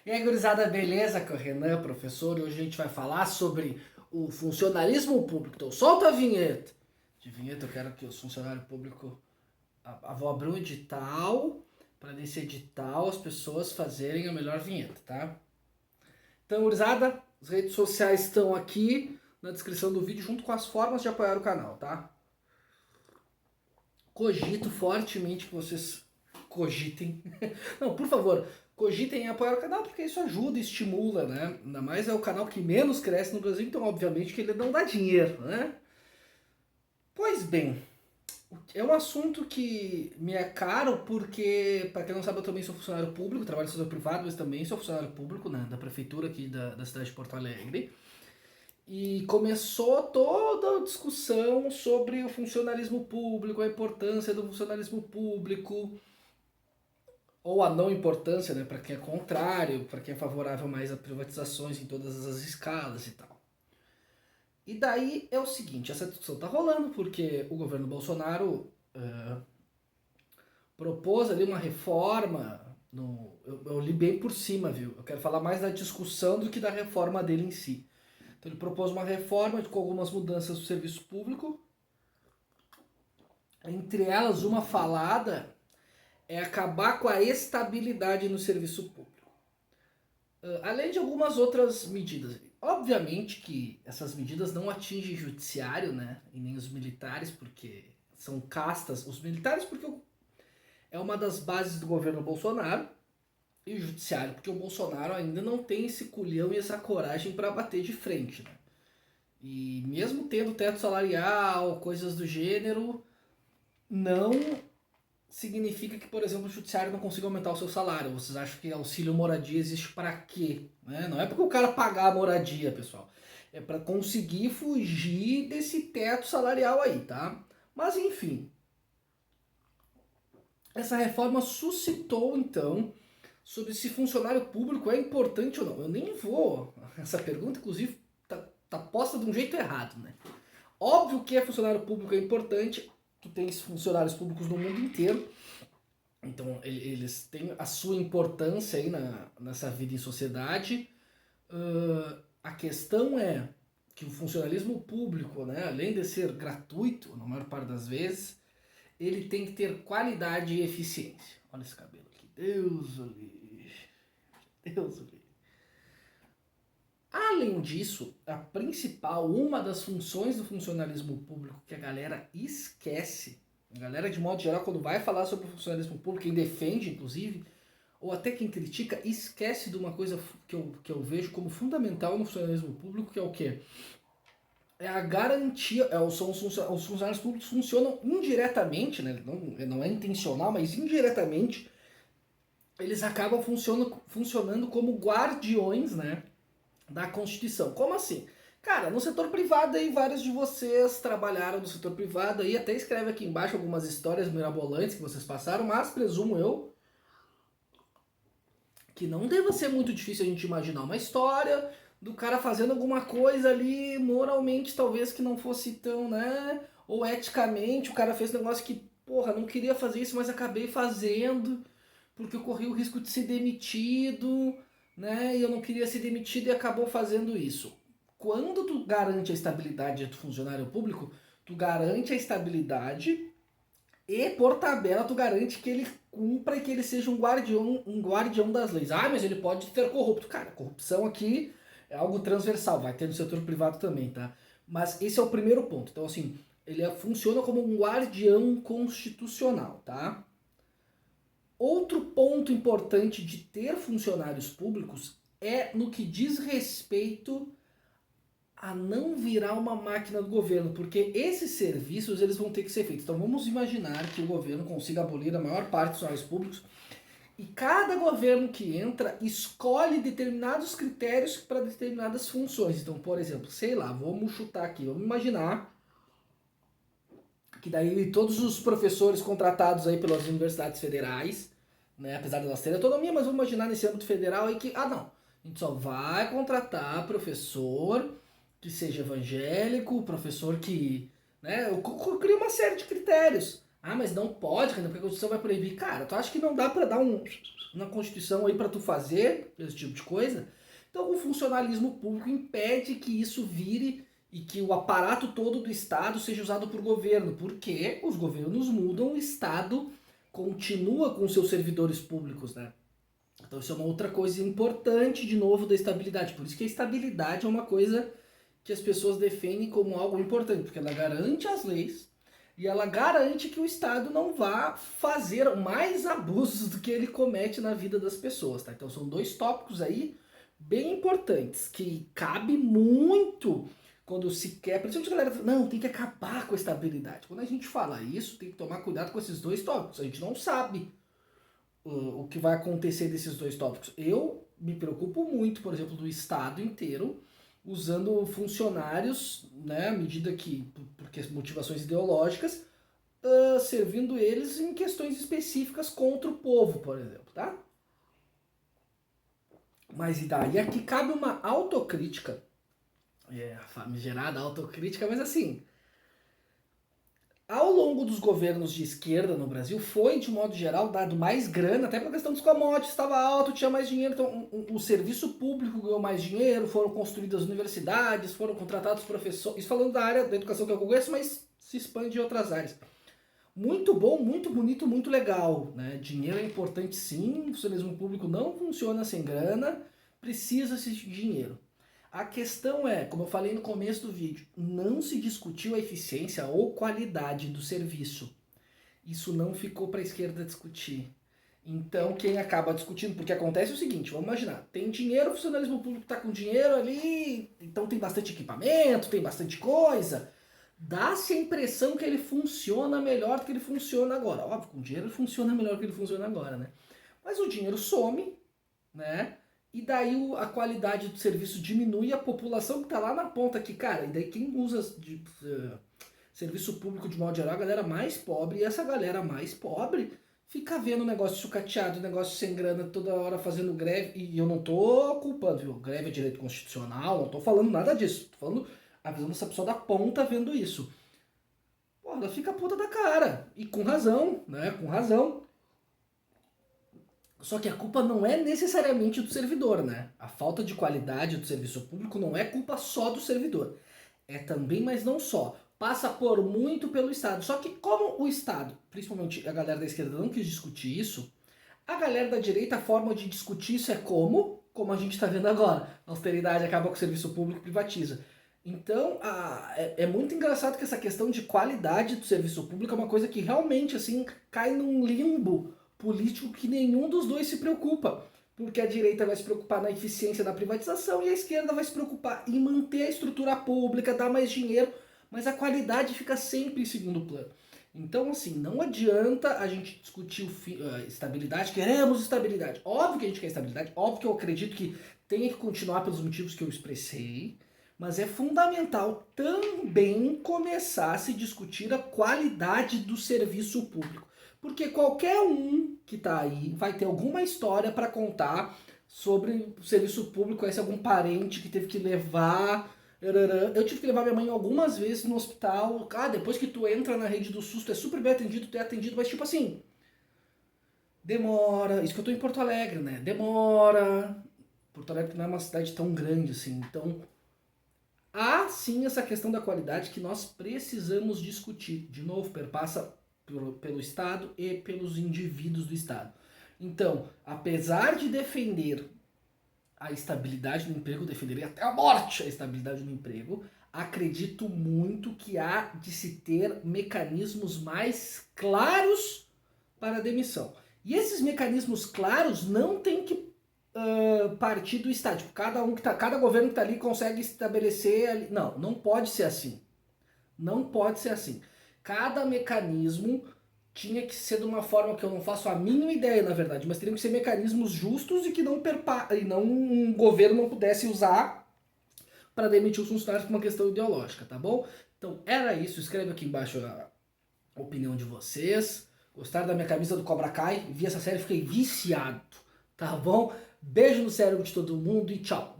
E aí, gurizada, beleza? Que é o Renan, professor, e hoje a gente vai falar sobre o funcionalismo público. Então, solta a vinheta. De vinheta, eu quero que os funcionários públicos. Vou abrir um edital, para nesse edital as pessoas fazerem a melhor vinheta, tá? Então, gurizada, as redes sociais estão aqui na descrição do vídeo, junto com as formas de apoiar o canal, tá? Cogito fortemente que vocês cogitem. Não, por favor, cogitem em apoiar o canal, porque isso ajuda, estimula, né? Ainda mais é o canal que menos cresce no Brasil, então obviamente que ele não dá dinheiro, né? Pois bem, é um assunto que me é caro porque, para quem não sabe, eu também sou funcionário público, trabalho no setor privado, mas também sou funcionário público, né, da prefeitura aqui da cidade de Porto Alegre. E começou toda a discussão sobre o funcionalismo público, a importância do funcionalismo público, ou a não importância, né, para quem é contrário, para quem é favorável mais a privatizações em todas as escalas e tal. E daí é o seguinte, essa discussão tá rolando porque o governo Bolsonaro propôs ali uma reforma, eu li bem por cima, viu? Eu quero falar mais da discussão do que da reforma dele em si. Então ele propôs uma reforma com algumas mudanças do serviço público, entre elas uma falada é acabar com a estabilidade no serviço público. Além de algumas outras medidas. Obviamente que essas medidas não atingem o judiciário, né? E nem os militares, porque são castas. Os militares, porque é uma das bases do governo Bolsonaro. E o judiciário, porque o Bolsonaro ainda não tem esse culhão e essa coragem para bater de frente, né? E mesmo tendo teto salarial, coisas do gênero, não significa que, por exemplo, o judiciário não consiga aumentar o seu salário. Vocês acham que auxílio moradia existe para quê? Né? Não é porque o cara pagar a moradia, pessoal. É para conseguir fugir desse teto salarial aí, tá? Mas enfim, essa reforma suscitou então sobre se funcionário público é importante ou não. Eu nem vou. Essa pergunta, inclusive, tá posta de um jeito errado, né? Óbvio que funcionário público é importante. Tu tens funcionários públicos no mundo inteiro. Então eles têm a sua importância aí nessa vida em sociedade. A questão é que o funcionalismo público, né, além de ser gratuito, na maior parte das vezes, ele tem que ter qualidade e eficiência. Olha esse cabelo aqui. Deus o livre. Deus o livre. Além disso, uma das funções do funcionalismo público que a galera esquece, a galera de modo geral quando vai falar sobre o funcionalismo público, quem defende inclusive, ou até quem critica, esquece de uma coisa que eu vejo como fundamental no funcionalismo público, que é o quê? É a garantia, os funcionários públicos funcionam indiretamente, né? Não é intencional, mas indiretamente, eles acabam funcionando como guardiões, né, da Constituição. Como assim? Cara, no setor privado aí, vários de vocês trabalharam no setor privado aí, até escreve aqui embaixo algumas histórias mirabolantes que vocês passaram, mas presumo eu que não deva ser muito difícil a gente imaginar uma história do cara fazendo alguma coisa ali, moralmente talvez que não fosse tão, né, ou eticamente, o cara fez um negócio que, porra, não queria fazer isso, mas acabei fazendo, porque eu corri o risco de ser demitido, né? E eu não queria ser demitido e acabou fazendo isso. Quando tu garante a estabilidade do funcionário público, tu garante a estabilidade e, por tabela, tu garante que ele cumpra e que ele seja um guardião das leis. Ah, mas ele pode ter corrupto. Cara, corrupção aqui é algo transversal, vai ter no setor privado também, tá? Mas esse é o primeiro ponto. Então, assim, ele funciona como um guardião constitucional, tá? Outro ponto importante de ter funcionários públicos é no que diz respeito a não virar uma máquina do governo, porque esses serviços eles vão ter que ser feitos. Então vamos imaginar que o governo consiga abolir a maior parte dos funcionários públicos e cada governo que entra escolhe determinados critérios para determinadas funções. Então, por exemplo, sei lá, vamos chutar aqui, vamos imaginar que daí todos os professores contratados aí pelas universidades federais, né, apesar de elas terem autonomia, mas vamos imaginar nesse âmbito federal aí que, não, a gente só vai contratar professor que seja evangélico, professor que, né, eu crio uma série de critérios. Ah, mas não pode, porque a Constituição vai proibir. Cara, tu acha que não dá pra dar uma Constituição aí pra tu fazer esse tipo de coisa? Então o funcionalismo público impede que isso vire e que o aparato todo do Estado seja usado por governo, porque os governos mudam, o Estado continua com seus servidores públicos, né? Então isso é uma outra coisa importante, de novo, da estabilidade. Por isso que a estabilidade é uma coisa que as pessoas defendem como algo importante, porque ela garante as leis e ela garante que o Estado não vá fazer mais abusos do que ele comete na vida das pessoas, tá? Então são dois tópicos aí bem importantes, que cabe muito quando se quer, principalmente a galera fala, não, tem que acabar com a estabilidade. Quando a gente fala isso, tem que tomar cuidado com esses dois tópicos. A gente não sabe o que vai acontecer desses dois tópicos. Eu me preocupo muito, por exemplo, do Estado inteiro usando funcionários, né, à medida que, por motivações ideológicas, servindo eles em questões específicas contra o povo, por exemplo, tá? Mas e daí aqui cabe uma autocrítica, a famigerada autocrítica, mas assim, ao longo dos governos de esquerda no Brasil, foi, de modo geral, dado mais grana, até pela questão dos commodities, estava alto, tinha mais dinheiro, então o serviço público ganhou mais dinheiro, foram construídas universidades, foram contratados professores, isso falando da área da educação que eu conheço, mas se expande em outras áreas. Muito bom, muito bonito, muito legal, né? Dinheiro é importante sim, o funcionalismo público não funciona sem grana, precisa-se de dinheiro. A questão é, como eu falei no começo do vídeo, não se discutiu a eficiência ou qualidade do serviço. Isso não ficou para a esquerda discutir. Então, quem acaba discutindo, porque acontece o seguinte, vamos imaginar, tem dinheiro, o funcionalismo público está com dinheiro ali, então tem bastante equipamento, tem bastante coisa, dá-se a impressão que ele funciona melhor do que ele funciona agora. Óbvio, com dinheiro ele funciona melhor do que ele funciona agora, né? Mas o dinheiro some, né? E daí a qualidade do serviço diminui e a população que está lá na ponta aqui, cara, e daí quem usa serviço público de modo geral, a galera mais pobre, e essa galera mais pobre fica vendo o negócio sucateado, o negócio sem grana, toda hora fazendo greve, e eu não tô culpando, viu? Greve é direito constitucional, não tô falando nada disso, tô falando, avisando essa pessoa da ponta vendo isso. Pô, ela fica puta da cara, e com razão, né? Com razão. Só que a culpa não é necessariamente do servidor, né? A falta de qualidade do serviço público não é culpa só do servidor. É também, mas não só. Passa por muito pelo Estado. Só que como o Estado, principalmente a galera da esquerda não quis discutir isso, a galera da direita, a forma de discutir isso é como? Como a gente está vendo agora. A austeridade acaba com o serviço público e privatiza. Então, é muito engraçado que essa questão de qualidade do serviço público é uma coisa que realmente, assim, cai num limbo político que nenhum dos dois se preocupa. Porque a direita vai se preocupar na eficiência da privatização e a esquerda vai se preocupar em manter a estrutura pública, dar mais dinheiro, mas a qualidade fica sempre em segundo plano. Então, assim, não adianta a gente discutir estabilidade, queremos estabilidade. Óbvio que a gente quer estabilidade, óbvio que eu acredito que tem que continuar pelos motivos que eu expressei, mas é fundamental também começar a se discutir a qualidade do serviço público. Porque qualquer um que está aí vai ter alguma história para contar sobre o serviço público, conhece algum parente que teve que levar. Eu tive que levar minha mãe algumas vezes no hospital. Ah, depois que tu entra na rede do SUS, tu é super bem atendido, tu é atendido, mas tipo assim, demora. Isso que eu tô em Porto Alegre, né? Demora. Porto Alegre não é uma cidade tão grande assim, então há sim essa questão da qualidade que nós precisamos discutir. De novo, perpassa pelo Estado e pelos indivíduos do Estado. Então, apesar de defender a estabilidade do emprego, defenderia até a morte a estabilidade do emprego, acredito muito que há de se ter mecanismos mais claros para a demissão. E esses mecanismos claros não tem que partir do Estado. Tipo, cada governo que está ali consegue estabelecer ali. Não, não pode ser assim. Não pode ser assim. Cada mecanismo tinha que ser de uma forma que eu não faço a mínima ideia, na verdade, mas teriam que ser mecanismos justos e que não um governo não pudesse usar para demitir os funcionários por uma questão ideológica, tá bom? Então era isso, escreve aqui embaixo a opinião de vocês. Gostaram da minha camisa do Cobra Kai? Vi essa série e fiquei viciado, tá bom? Beijo no cérebro de todo mundo e tchau!